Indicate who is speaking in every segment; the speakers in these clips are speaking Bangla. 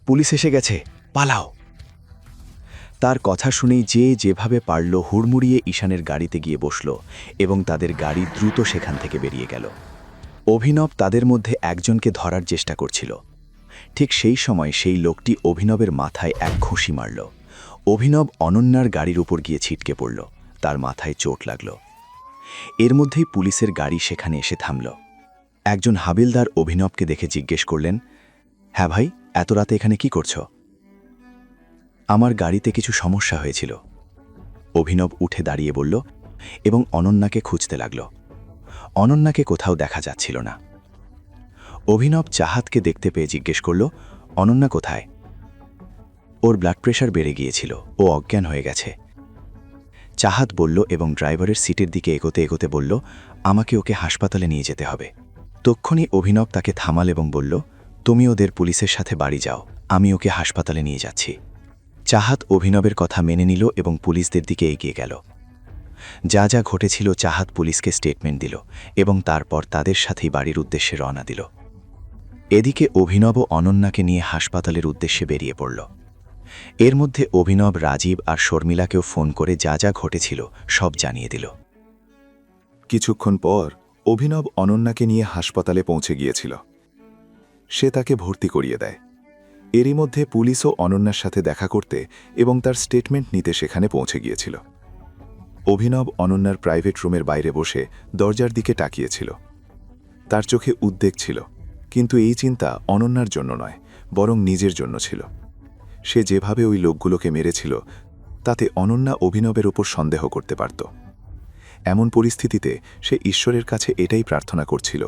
Speaker 1: পুলিশ এসে গেছে, পালাও। তার কথা শুনেই যে যেভাবে পারল হুড়মুড়িয়ে ঈশানের গাড়িতে গিয়ে বসল এবং তাদের গাড়ি দ্রুত সেখান থেকে বেরিয়ে গেল। অভিনব তাদের মধ্যে একজনকে ধরার চেষ্টা করছিল। ঠিক সেই সময় সেই লোকটি অভিনবের মাথায় এক ঘুষি মারল। অভিনব অনন্যার গাড়ির উপর গিয়ে ছিটকে পড়ল, তার মাথায় চোট লাগল। এর মধ্যেই পুলিশের গাড়ি সেখানে এসে থামল। একজন হাবিলদার অভিনবকে দেখে জিজ্ঞেস করলেন, হ্যাঁ ভাই, এত রাতে এখানে কি করছো? আমার গাড়িতে কিছু সমস্যা হয়েছিল। অভিনব উঠে দাঁড়িয়ে বলল এবং অনন্যাকে খুঁজতে লাগল। অনন্যাকে কোথাও দেখা যাচ্ছিল না। অভিনব চাহাতকে দেখতে পেয়ে জিজ্ঞেস করল, অনন্যা কোথায়? ওর ব্লাড প্রেশার বেড়ে গিয়েছিল, ও অজ্ঞান হয়ে গেছে। চাহাত বলল এবং ড্রাইভারের সিটের দিকে এগোতে এগোতে বলল, আমাকে ওকে হাসপাতালে নিয়ে যেতে হবে। তক্ষুনি অভিনব তাকে থামাল এবং বলল, তুমি ওদের পুলিশের সাথে বাড়ি যাও, আমি ওকে হাসপাতালে নিয়ে যাচ্ছি। চাহাত অভিনবের কথা মেনে নিল এবং পুলিশদের দিকে এগিয়ে গেল। যা যা ঘটেছিল চাহাত পুলিশকে স্টেটমেন্ট দিল এবং তারপর তাদের সাথেই বাড়ির উদ্দেশ্যে রওনা দিল। এদিকে অভিনব অনন্যাকে নিয়ে হাসপাতালের উদ্দেশ্যে বেরিয়ে পড়ল। এর মধ্যে অভিনব রাজীব আর শর্মিলাকেও ফোন করে যা যা ঘটেছিল সব জানিয়ে দিল।
Speaker 2: কিছুক্ষণ পর অভিনব অনন্যাকে নিয়ে হাসপাতালে পৌঁছে গিয়েছিল। সে তাকে ভর্তি করিয়ে দেয়। এরই মধ্যে পুলিশও অনন্যার সাথে দেখা করতে এবং তার স্টেটমেন্ট নিতে সেখানে পৌঁছে গিয়েছিল। অভিনব অনন্যার প্রাইভেট রুমের বাইরে বসে দরজার দিকে তাকিয়েছিল। তার চোখে উদ্বেগ ছিল, কিন্তু এই চিন্তা অনন্যার জন্য নয়, বরং নিজের জন্য ছিল। সে যেভাবে ওই লোকগুলোকে মেরেছিল তাতে অনন্যা অভিনবের ওপর সন্দেহ করতে পারত। এমন পরিস্থিতিতে সে ঈশ্বরের কাছে এটাই প্রার্থনা করছিল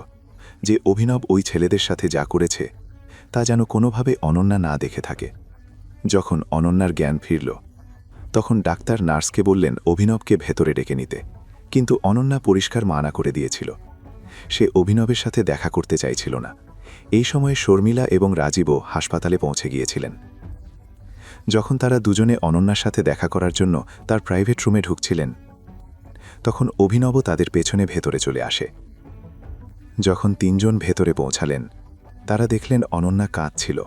Speaker 2: যে অভিনব ওই ছেলেদের সাথে যা করেছে তা যেন কোনোভাবে অনন্যা না দেখে থাকে। যখন অনন্যার জ্ঞান ফিরল তখন ডাক্তার নার্সকে বললেন অভিনবকে ভেতরে ডেকে নিতে, কিন্তু অনন্যা পরিষ্কার মানা করে দিয়েছিল। সে অভিনবের সাথে দেখা করতে চাইছিল না। এই সময়ে শর্মিলা এবং রাজীবও হাসপাতালে পৌঁছে গিয়েছিলেন। যখন তারা দুজনে অনন্যার সাথে দেখা করার জন্য তার প্রাইভেট রুমে ঢুকছিলেন তখন অভিনবও তাদের পেছনে ভেতরে চলে আসে। যখন তিনজন ভেতরে পৌঁছালেন তারা দেখলেন অনন্যা কাঁদছিল।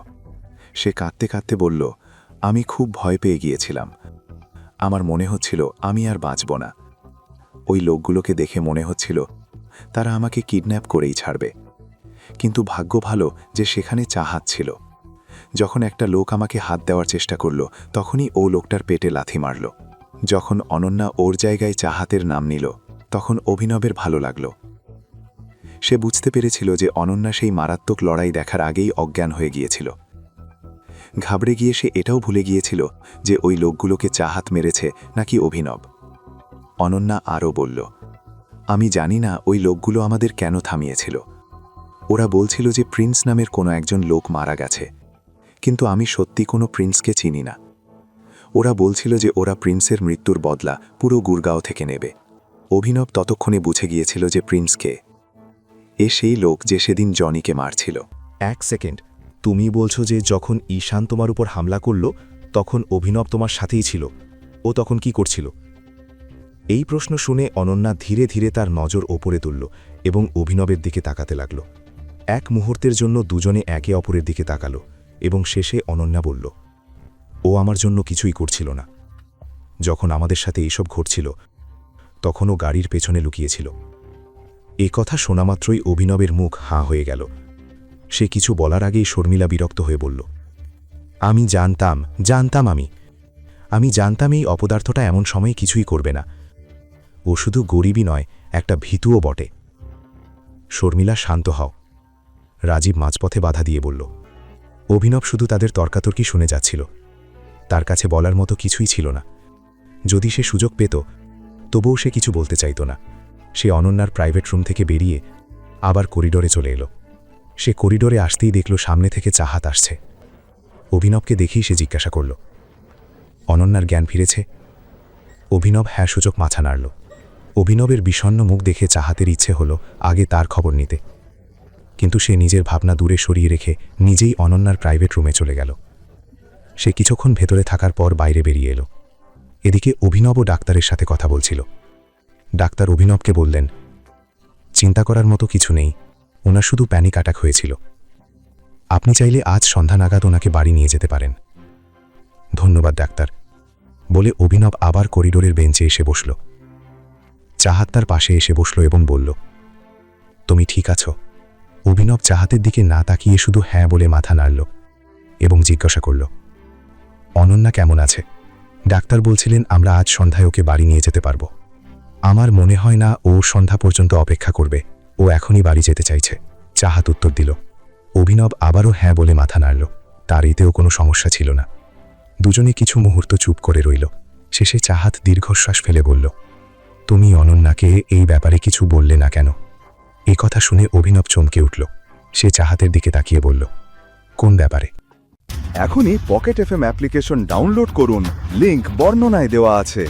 Speaker 2: সে কাঁদতে কাঁদতে বলল, আমি খুব ভয় পেয়ে গিয়েছিলাম। আমার মনে হচ্ছিল আমি আর বাঁচব না। ওই লোকগুলোকে দেখে মনে হচ্ছিল তারা আমাকে কিডন্যাপ করেই ছাড়বে। কিন্তু ভাগ্য ভালো যে সেখানে চাহাত ছিল। যখন একটা লোক আমাকে হাত দেওয়ার চেষ্টা করল তখনই ও লোকটার পেটে লাথি মারল। যখন অনন্যা ওর জায়গায় চাহাতের নাম নিল তখন অভিনবের ভালো লাগল। সে বুঝতে পেরেছিল যে অনন্যা সেই মারাত্মক লড়াই দেখার আগেই অজ্ঞান হয়ে গিয়েছিল। ঘাবড়ে গিয়ে সে এটাও ভুলে গিয়েছিল যে ওই লোকগুলোকে চাহাত মেরেছে নাকি অভিনব। অনন্যা আরও বলল, আমি জানি না ওই লোকগুলো আমাদের কেন থামিয়েছিল। ওরা বলছিল যে প্রিন্স নামের কোনো একজন লোক মারা গেছে, কিন্তু আমি সত্যি কোনো প্রিন্সকে চিনি না। ওরা বলছিল যে ওরা প্রিন্সের মৃত্যুর বদলা পুরো গুরগাঁও থেকে নেবে। অভিনব ততক্ষণে বুঝে গিয়েছিল যে প্রিন্সকে। এ সেই লোক যে সেদিন জনিকে মারছিল।
Speaker 3: এক সেকেন্ড, তুমি বলছো যে যখন ঈশান তোমার উপর হামলা করল তখন অভিনব তোমার সাথেই ছিল? ও তখন কি করছিল? এই প্রশ্ন শুনে অনন্যা ধীরে ধীরে তার নজর ওপরে তুলল এবং অভিনবের দিকে তাকাতে লাগল। এক মুহূর্তের জন্য দুজনে একে অপরের দিকে তাকালো এবং শেষে অনন্যা বলল, ও আমার জন্য কিছুই করছিল না। যখন আমাদের সাথে এইসব ঘটছিল তখন ও গাড়ির পেছনে লুকিয়েছিল। এ কথা শোনামাত্রই অভিনবের মুখ হাঁ হয়ে গেল। সে কিছু বলার আগেই শর্মিলা বিরক্ত হয়ে বলল, আমি জানতাম আমি জানতাম এই অপদার্থটা এমন সময়ে কিছুই করবে না। ও শুধু গরিবই নয়, একটা ভীতুও বটে। শর্মিলা, শান্ত হও। রাজীব মাঝপথে বাধা দিয়ে বলল। অভিনব শুধু তাদের তর্কাতর্কি শুনে যাচ্ছিল। তার কাছে বলার মতো কিছুই ছিল না। যদি সে সুযোগ পেত তবুও সে কিছু বলতে চাইত না। সে অনন্যার প্রাইভেট রুম থেকে বেরিয়ে আবার করিডোরে চলে এলো। সে করিডোরে আসতেই দেখল সামনে থেকে চাহাত আসছে। অভিনবকে দেখেই সে জিজ্ঞাসা করল, অনন্যার জ্ঞান ফিরেছে? অভিনব হ্যাঁ সূচক মাথা নাড়ল। অভিনবের বিষণ্ণ মুখ দেখে চাহাতের ইচ্ছে হলো আগে তার খবর নিতে, কিন্তু সে নিজের ভাবনা দূরে সরিয়ে রেখে নিজেই অনন্যার প্রাইভেট রুমে চলে গেল। সে কিছুক্ষণ ভেতরে থাকার পর বাইরে বেরিয়ে এলো। এদিকে অভিনবও ডাক্তারের সাথে কথা বলছিল। ডাক্তার অভিনবকে বললেন, চিন্তা করার মতো কিছু নেই, ওনার শুধু প্যানিক অ্যাটাক হয়েছিল। আপনি চাইলে আজ সন্ধ্যা নাগাদ ওনাকে বাড়ি নিয়ে যেতে পারেন। ধন্যবাদ ডাক্তার, বলে অভিনব আবার করিডোরের বেঞ্চে এসে বসল। চাহাত তার পাশে এসে বসল এবং বলল, তুমি ঠিক আছো? অভিনব চাহাতের দিকে না তাকিয়ে শুধু হ্যাঁ বলে মাথা নাড়ল এবং জিজ্ঞাসা করল, অনন্যা কেমন আছে? ডাক্তার বলছিলেন আমরা আজ সন্ধ্যায় ওকে বাড়ি নিয়ে যেতে পারবো। আমার মনে হয় না ও সন্ধ্যা পর্যন্ত অপেক্ষা করবে, ও এখনই বাড়ি যেতে চাইছে। চাহাত উত্তর দিল। অভিনব আবারও হ্যাঁ বলে মাথা নাড়ল। তার এতেও কোনো সমস্যা ছিল না। দুজনে কিছু মুহূর্ত চুপ করে রইল। শেষে চাহাত দীর্ঘশ্বাস ফেলে বলল, তুমি অনন্যাকে এই ব্যাপারে কিছু বললে না কেন? এই কথা শুনে অভিনব চমকে উঠল। সে চাহাতের দিকে তাকিয়ে বলল, কোন ব্যাপারে?
Speaker 2: এখনই পকেট এফএম অ্যাপ্লিকেশন ডাউনলোড করুন, লিংক বর্ণনায় দেওয়া আছে।